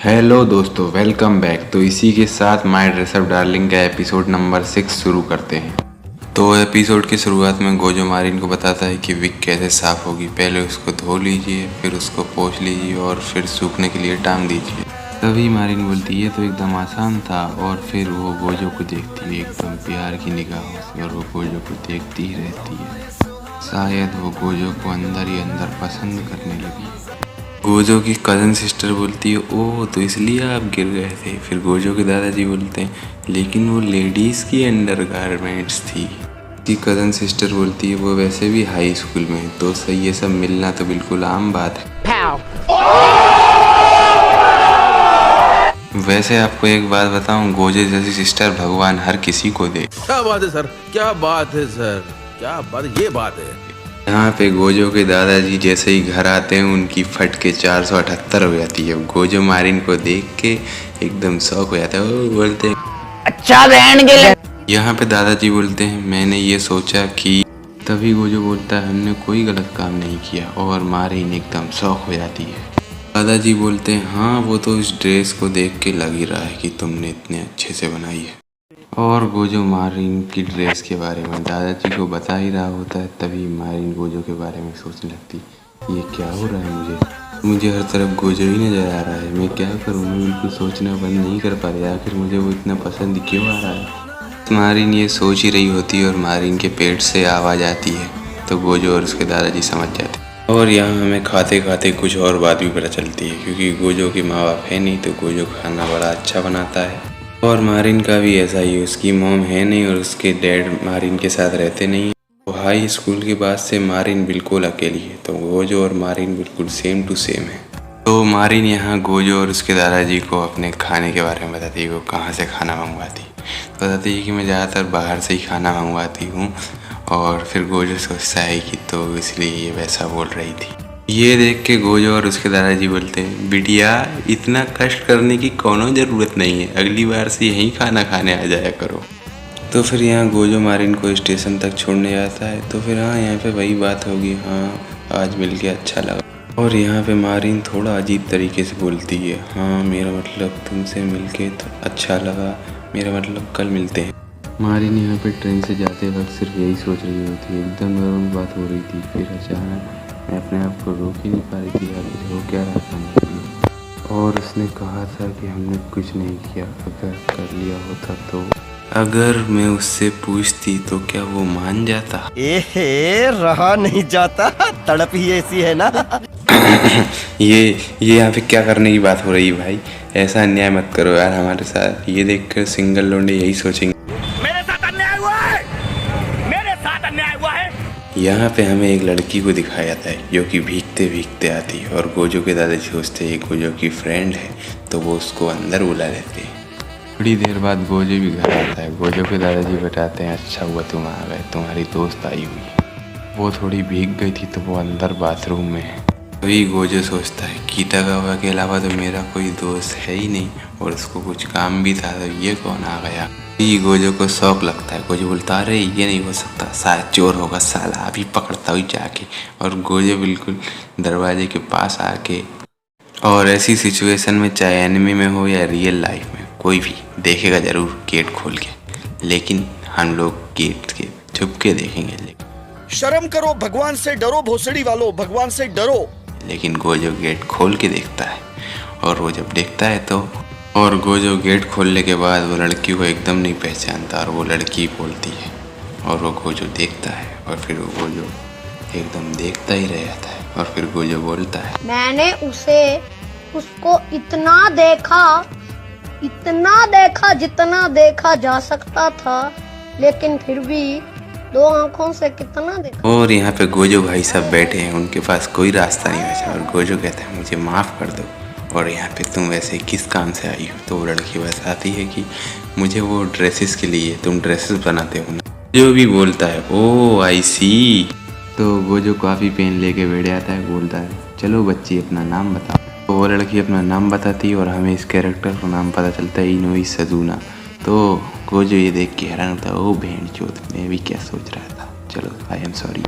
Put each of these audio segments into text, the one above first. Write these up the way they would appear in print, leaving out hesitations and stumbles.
Hello दोस्तों, welcome back. तो इसी के साथ माय ड्रेस अप डार्लिंग का एपिसोड नंबर 6 शुरू करते हैं। तो एपिसोड की शुरुआत में गोजो मारिन को बताता है कि विग कैसे साफ़ होगी। पहले उसको धो लीजिए, फिर उसको पोंछ लीजिए और फिर सूखने के लिए टांग दीजिए। तभी मारिन बोलती है तो एकदम आसान था। और फिर वो गोजो को देखती है एकदम प्यार की निगाहों से, और वो गोजो को देखती ही रहती है। शायद वो गोजो को अंदर ही अंदर पसंद करने लगी। गोजो की कज़न सिस्टर बोलती है ओह तो इसलिए आप गिर गए थे। फिर गोजो के दादाजी बोलते हैं लेकिन वो लेडीज़ की अंडरगारमेंट्स थी। उसकी कज़न सिस्टर बोलती है वो वैसे भी हाई स्कूल में है, तो सही ये सब मिलना तो बिल्कुल आम बात है। वैसे आपको एक बात बताऊं, गोजो जैसी सिस्टर भगवान हर किसी को दे। क्या बात है सर, क्या बात है सर, क्या बात, ये बात है। यहाँ पे गोजो के दादाजी जैसे ही घर आते हैं उनकी फट के 478 हो जाती है। गोजो मारिन को देख के एकदम शौक हो जाता है। वो बोलते हैं अच्छा बहन के लिए। यहाँ पे दादाजी बोलते हैं मैंने ये सोचा कि, तभी गोजो बोलता है हमने कोई गलत काम नहीं किया, और मारिन एकदम शौक हो जाती है। दादाजी बोलते हैं हाँ वो तो इस ड्रेस को देख के लग ही रहा है कि तुमने इतने अच्छे से बनाई है। और गोजो मारिन की ड्रेस के बारे में दादाजी को बता ही रहा होता है। तभी मारिन गोजो के बारे में सोचने लगती, ये क्या हो रहा है, मुझे हर तरफ गोजो ही नज़र आ रहा है, मैं क्या करूँ, मैं बिल्कुल सोचना बंद नहीं कर पा रही, आखिर मुझे वो इतना पसंद क्यों आ रहा है। मारिन ये सोच ही रही होती है और मारिन के पेट से आवाज़ आती है, तो गोजो और उसके दादाजी समझ जाते हैं। और यहाँ हमें खाते खाते कुछ और बात भी पता चलती है, क्योंकि गोजो के माँ बाप है नहीं, तो गोजो खाना बड़ा अच्छा बनाता है। और मारिन का भी ऐसा ही है, उसकी मॉम है नहीं और उसके डैड मारिन के साथ रहते नहीं। तो हाई स्कूल के बाद से मारिन बिल्कुल अकेली है, तो गोजो और मारिन बिल्कुल सेम टू सेम है। तो मारिन यहाँ गोजो और उसके दादाजी को अपने खाने के बारे में बताती है, वो कहाँ से खाना मंगवाती। तो बताती है कि मैं ज़्यादातर बाहर से ही खाना मंगवाती हूँ। और फिर गोजो सोचता है कि तो इसलिए ये वैसा बोल रही थी। ये देख के गोजो और उसके दादाजी बोलते हैं बिटिया इतना कष्ट करने की कोनो ज़रूरत नहीं है, अगली बार से यहीं खाना खाने आ जाया करो। तो फिर यहाँ गोजो मारिन को स्टेशन तक छोड़ने जाता है। तो फिर हाँ यहाँ पे वही बात होगी, हाँ आज मिल के अच्छा लगा। और यहाँ पे मारिन थोड़ा अजीब तरीके से बोलती है हाँ मेरा मतलब तुमसे मिल के तो अच्छा लगा, मेरा मतलब कल मिलते हैं। मारिन यहाँ पे ट्रेन से जाते वक्त सिर्फ यही सोच रही होती है, एकदम नॉर्मल बात हो रही थी। फिर अचानक मैं अपने आप को रोक ही नहीं पा रही थी, आखिर हो क्या रहा था। और उसने कहा था कि हमने कुछ नहीं किया, अगर कर लिया होता तो। अगर मैं उससे पूछती तो क्या वो मान जाता। एहे रहा नहीं जाता, तड़प ही ऐसी है ना। ये यहाँ पे क्या करने की बात हो रही है भाई, ऐसा अन्याय मत करो यार हमारे साथ। ये देखकर सिंगल लोंडे यही सोचेंगे मेरे साथ अन्याय हुआ है, मेरे साथ अन्याय हुआ है। यहाँ पे हमें एक लड़की को दिखाया जाता है जो कि भीगते भीगते आती है, और गोजो के दादाजी सोचते हैं गोजो की फ्रेंड है, तो वो उसको अंदर बुला लेते हैं। थोड़ी देर बाद गोजो भी घर आता है। गोजो के दादाजी बताते हैं अच्छा हुआ तुम आ गए, तुम्हारी दोस्त आई हुई है। वो थोड़ी भीग गई थी तो वो अंदर बाथरूम में है। तभी गोजो सोचता है कीटागावा के अलावा तो मेरा कोई दोस्त है ही नहीं, और उसको कुछ काम भी था, तो ये कौन आ गया। गोजो को शौक लगता है। गोजो बोलता अरे ये नहीं हो सकता, शायद चोर होगा साला, अभी पकड़ता हुई जाके। और गोजो बिल्कुल दरवाजे के पास आके, और ऐसी सिचुएशन में चाहे एनिमी में हो या रियल लाइफ में, कोई भी देखेगा जरूर गेट खोल के, लेकिन हम लोग गेट के छुप के देखेंगे। शर्म करो, भगवान से डरो, भोसड़ी वालों भगवान से डरो। लेकिन गोजो गेट खोल के देखता है, और वो जब देखता है तो, और गोजो गेट खोलने के बाद वो लड़की को एकदम नहीं पहचानता, और वो लड़की बोलती है, और वो गोजो देखता है, और फिर वो गोजो एकदम देखता ही रह जाता है। और फिर गोजो बोलता है मैंने उसको इतना देखा जितना देखा जा सकता था, लेकिन फिर भी 2 आंखों से कितना देखा। और यहाँ पे गोजो भाई सब बैठे हैं, उनके पास कोई रास्ता नहीं बचा, और गोजो कहता है मुझे माफ़ कर दो, और यहाँ पे तुम वैसे किस काम से आई हो। तो वो लड़की बताती है कि मुझे वो ड्रेसेस के लिए, तुम ड्रेसेस बनाते हो ना। जो भी बोलता है ओ आई सी। तो गोजो काफ़ी पेन लेके बैठ जाता है, बोलता है चलो बच्ची अपना नाम बताओ। तो वो लड़की अपना नाम बताती है, और हमें इस कैरेक्टर का नाम पता चलता है इनोई सजूना। तो गोजो ये देख के हैरान होता है ओ भेड़ चोद, मैं भी क्या सोच रहा था, चलो आई एम सॉरी।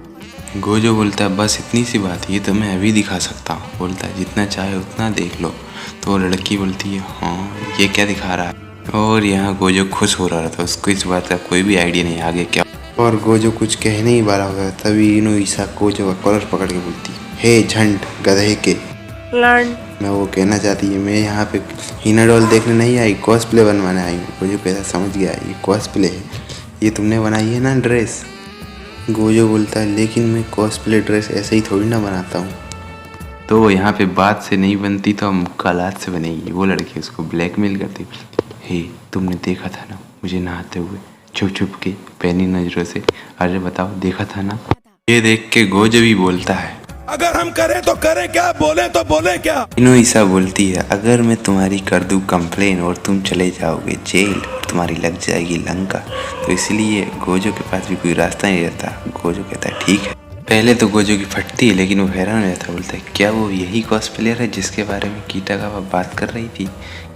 गोजो बोलता है बस इतनी सी बात, ये तो मैं अभी दिखा सकता हूँ। बोलता है जितना चाहे उतना देख लो। तो लड़की बोलती है हाँ ये क्या दिखा रहा है। और यहाँ गोजो खुश हो रहा था, उसको इस बात का कोई भी आइडिया नहीं आगे क्या। और गोजो कुछ कहने ही वाला होता है, तभी इनोइसा गोजो का कॉलर पकड़ के बोलती है हे झंड गधे के। मैं वो कहना चाहती है मैं यहाँ पे हिना डॉल देखने नहीं आई, कॉस्प्ले बनवाने आई हूँ। गोजो कैसा समझ गया ये कॉस्प्ले है, ये तुमने बनाई है ना ड्रेस। गोजो बोलता है लेकिन मैं कॉस्प्ले ड्रेस ऐसे ही थोड़ी ना बनाता हूँ। तो यहाँ पे बात से नहीं बनती तो हम कालात से बनेगी। वो लड़की उसको ब्लैकमेल करती, हे तुमने देखा था ना मुझे नहाते हुए छुप छुप के पैनी नजरों से, अरे बताओ देखा था ना। ये देख के गोजो भी बोलता है अगर हम करें तो करें क्या, बोले तो बोले क्या। इनोइसा बोलती है अगर मैं तुम्हारी कर दूं कंप्लेन और तुम चले जाओगे जेल और तुम्हारी लग जाएगी लंका, तो इसलिए गोजो के पास भी कोई रास्ता नहीं रहता। गोजो कहता है ठीक है। पहले तो गोजो की फटती है लेकिन वो हैरान हो जाता है, बोलता है क्या वो यही कॉस्प्लेयर है जिसके बारे में कीटागावा बात कर रही थी,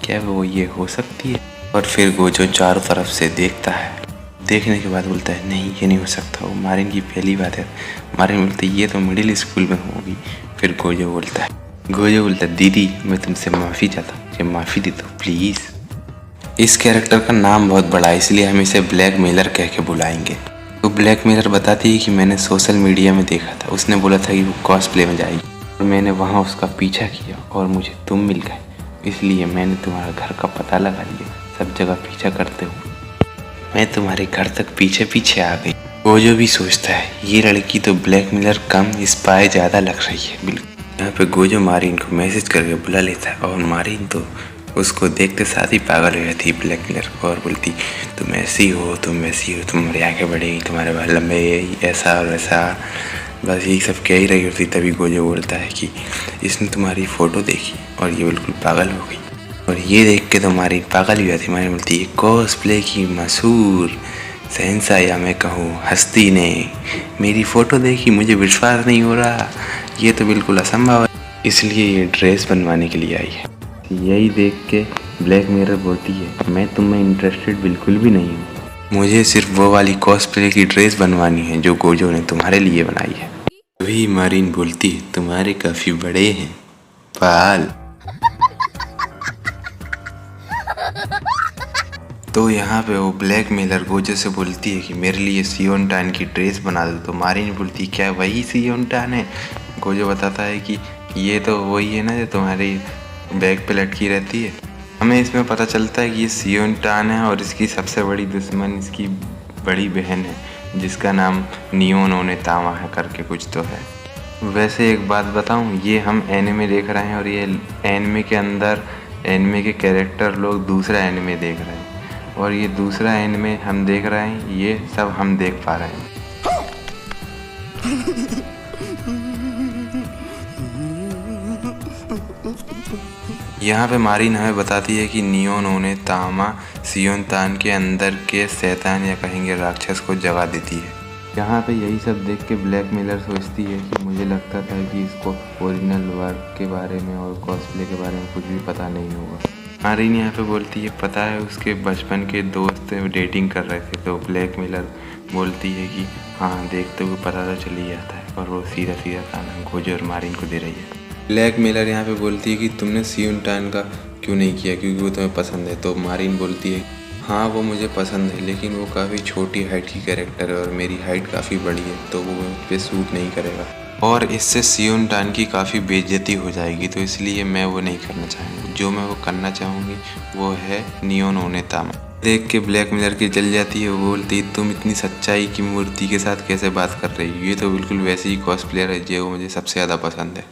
क्या वो ये हो सकती है। और फिर गोजो चारों तरफ से देखता है, देखने के बाद बोलता है नहीं ये नहीं हो सकता, वो मारिन की पहली बात है। मारिन बोलती है ये तो मिडिल स्कूल में होगी। फिर गोजो बोलता है दीदी मैं तुमसे माफ़ी चाहता हूँ, मुझे माफ़ी दे दो प्लीज़। इस कैरेक्टर का नाम बहुत बड़ा है इसलिए हम इसे ब्लैक मेलर कह के बुलाएंगे। तो ब्लैक मेलर बताती है कि मैंने सोशल मीडिया में देखा था, उसने बोला था कि वो कॉस्प्ले में जाएगी और मैंने वहाँ उसका पीछा किया और मुझे तुम मिल गए, इसलिए मैंने तुम्हारा घर का पता लगा लिया, सब जगह पीछा करते हुए मैं तुम्हारे घर तक पीछे पीछे आ गई। गोजो भी सोचता है ये लड़की तो ब्लैक मेलर कम स्पाई ज़्यादा लग रही है। बिल्कुल यहाँ पे गोजो मारिन को मैसेज करके बुला लेता है और मारिन तो उसको देखते साथ ही पागल हो जाती है ब्लैक मेलर को और बोलती तुम ऐसी हो तुम्हारी आंखें बढ़ेगी, तुम्हारे बाल लंबे, ऐसा और वैसा, बस यही सब कह ही रही होती। तभी गोजो बोलता है कि इसने तुम्हारी फ़ोटो देखी और ये बिल्कुल पागल हो गई। और ये देख के तो मारिन पागल ही जाती। मारिन बोलती है कॉस्प्ले की मशहूर शहंशाह या मैं कहूँ हस्ती ने मेरी फ़ोटो देखी, मुझे विश्वास नहीं हो रहा, ये तो बिल्कुल असंभव है, इसलिए ये ड्रेस बनवाने के लिए आई है। यही देख के ब्लैक मिरर बोलती है मैं तुम में इंटरेस्टेड बिल्कुल भी नहीं हूँ, मुझे सिर्फ वो वाली कॉस्प्ले की ड्रेस बनवानी है जो गोजो ने तुम्हारे लिए बनाई है। तभी मारिन बोलती है तुम्हारे काफ़ी बड़े हैं बाल। तो यहाँ पे वो ब्लैक मेलर गोजो से बोलती है कि मेरे लिए सियोन टान की ड्रेस बना दो। तो मारिन बोलती क्या वही सियोन टान है। गोजो बताता है कि ये तो वही है ना जो तुम्हारी बैग पे लटकी रहती है। हमें इसमें पता चलता है कि ये सियोन टान है और इसकी सबसे बड़ी दुश्मन इसकी बड़ी बहन है जिसका नाम नियोन ओनेतामा है करके कुछ तो है। वैसे एक बात बताऊँ, ये हम एनिमे देख रहे हैं और ये एनिमे के अंदर एनिमे के कैरेक्टर लोग दूसरा एनिमे देख रहे हैं और ये दूसरा एनिमे हम देख रहे हैं, ये सब हम देख पा रहे हैं। यहाँ पे मारिन हमें बताती है कि नियोन ओनेतामा सियोन तान के अंदर के शैतान या कहेंगे राक्षस को जगा देती है। यहाँ पे यही सब देख के ब्लैक मिलर सोचती है कि मुझे लगता था कि इसको ओरिजिनल वर्क के बारे में और कॉस्प्ले के बारे में कुछ भी पता नहीं होगा। मारिन यहाँ पे बोलती है पता है उसके बचपन के दोस्त डेटिंग कर रहे थे। तो ब्लैक मिलर बोलती है कि हाँ देखते हुए पता तो चल ही जाता है और वो सीधा सीधा खाना गोजो और मारिन को दे रही है। ब्लैक मिलर यहाँ पे बोलती है कि तुमने सियोन टान का क्यों नहीं किया क्योंकि वो तुम्हें पसंद है। तो मारिन बोलती है हाँ वो मुझे पसंद है लेकिन वो काफ़ी छोटी हाइट की कैरेक्टर है और मेरी हाइट काफ़ी बड़ी है तो वो मुझ पे सूट नहीं करेगा और इससे सियोन टान की काफ़ी बेइज्जती हो जाएगी, तो इसलिए मैं वो नहीं करना चाहूँगी। जो मैं वो करना चाहूँगी वो है नियोन ओनेतामा। देख के ब्लैक मिलर की जल जाती है। वो बोलती है तुम इतनी सच्चाई की मूर्ति के साथ कैसे बात कर रही हो, ये तो बिल्कुल वैसे ही कॉस्प्लेयर है जो मुझे सबसे ज़्यादा पसंद है।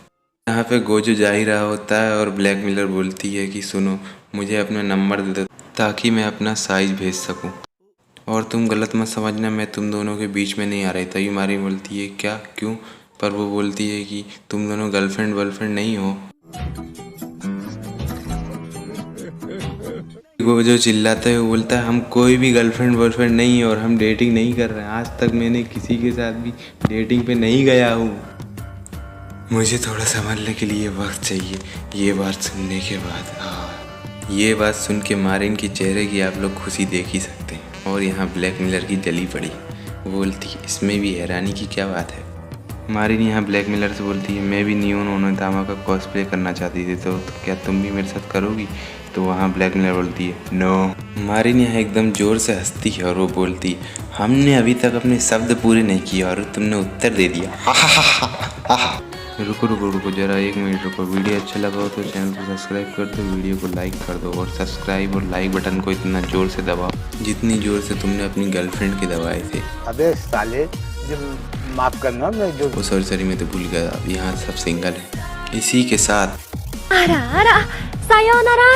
यहाँ पे गोजो जा ही रहा होता है और ब्लैक मिलर बोलती है कि सुनो मुझे अपना नंबर दे दो ताकि मैं अपना साइज भेज सकूं और तुम गलत मत समझना मैं तुम दोनों के बीच में नहीं आ रही। तभी मारिन बोलती है क्या क्यों, पर वो बोलती है कि तुम दोनों गर्लफ्रेंड वर्लफ्रेंड नहीं हो। गोजो चिल्लाता है, वो बोलता है हम कोई भी गर्लफ्रेंड वर्लफ्रेंड नहीं है और हम डेटिंग नहीं कर रहे हैं, आज तक मैंने किसी के साथ भी डेटिंग पे नहीं गया हूँ, मुझे थोड़ा संभलने के लिए वक्त चाहिए। ये बात सुनने के बाद ये बात सुन के मारिन की चेहरे की आप लोग खुशी देख ही सकते हैं और यहाँ ब्लैक मिलर की जली पड़ी। वो बोलती इसमें भी हैरानी की क्या बात है, मारिन यहाँ ब्लैकमेलर से बोलती है मैं भी नियोन ओनोदामा का कॉस्प्ले करना चाहती थी, तो क्या तुम भी मेरे साथ करोगी? तो वहाँ ब्लैकमेलर बोलती है नो। मारिन यहाँ एकदम ज़ोर से हंसती है और वो बोलती है हमने अभी तक अपने शब्द पूरे नहीं किए और तुमने उत्तर दे दिया। रुको रुको रुको जरा 1 मिनट रुको। वीडियो अच्छा लगा हो तो चैनल को सब्सक्राइब कर दो, वीडियो को लाइक कर दो और सब्सक्राइब और लाइक बटन को इतना ज़ोर से दबाओ जितनी ज़ोर से तुमने अपनी गर्लफ्रेंड के दबाए थे। अबे साले, जब माफ करना मैं जो वो सॉरी मैं तो भूल गया, अब यहाँ सब सिंगल है। इसी के साथ आरा आरा, सायोनारा।